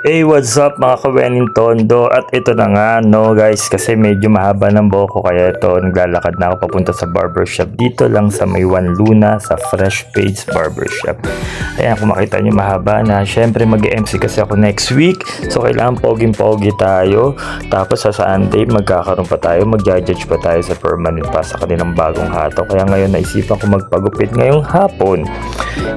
Hey, what's up mga ka-Wenin Tondo? At ito na nga, no guys, kasi medyo mahaba ng buhok ko, kaya ito, naglalakad na ako papunta sa barbershop. Dito lang sa may Juan Luna, sa Fresh Page Barbershop. Ayan, kung makita nyo, mahaba na. Syempre, mag-MC kasi ako next week. So, kailangan poging-pogi tayo. Tapos sa Sunday, magkakaroon pa tayo, mag-judge pa tayo sa permanent pa sa kanilang bagong hato. Kaya ngayon, naisipan ko magpagupit ngayong hapon.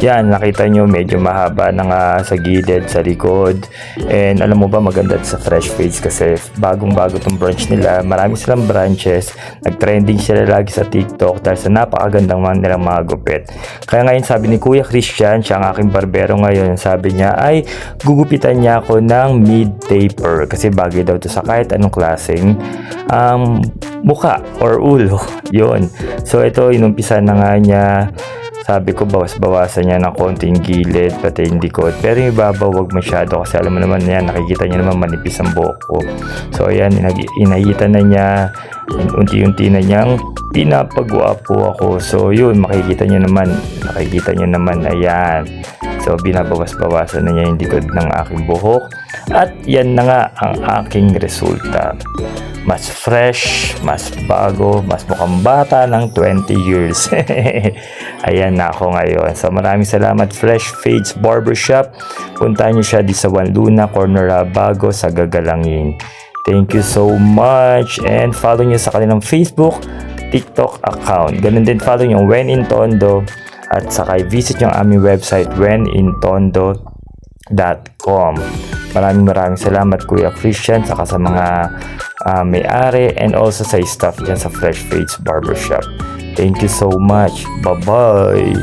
Yan, nakita nyo, medyo mahaba na nga sa gilid, sa likod. And alam mo ba, maganda sa Fresh Page kasi bagong-bago tong branch nila. Marami silang branches. Nag-trending sila lagi sa TikTok dahil sa napakagandang nilang mga gupit. Kaya ngayon sabi ni Kuya Christian, siya ang aking barbero ngayon, sabi niya ay gugupitan niya ako ng mid-taper kasi bagay daw to sa kahit anong klaseng muka or ulo. Yun. So ito, inumpisa na nga niya. Sabi ko, bawas-bawasan niya ng konting gilid, pati yung likod. Pero yung ibabaw, wag masyado. Kasi alam mo naman yan, nakikita niya naman manipis ang buhok ko. So, ayan, inahita na niya. Unti-unti na niyang pinapagwapo ako. So, yun, makikita niyo naman. Ayan. So, binabawas-bawasan na niya yung likod ng aking buhok. At yan na nga ang aking resulta. Mas fresh, mas bago, mas mukhang bata ng 20 years. Ayan na ako ngayon. So maraming salamat Fresh Page Barbershop. Puntahan nyo siya di sa Juan Luna, Corner Bago sa Gagalangin. Thank you so much. And follow nyo sa kanilang Facebook, TikTok account. Ganun din follow nyo When in Tondo. At saka visit nyo ang aming website wenintondo.com. Maraming salamat Kuya Christian, saka sa mga may-ari and also sa staff dyan sa Fresh Page Barbershop. Thank you so much. Bye-bye!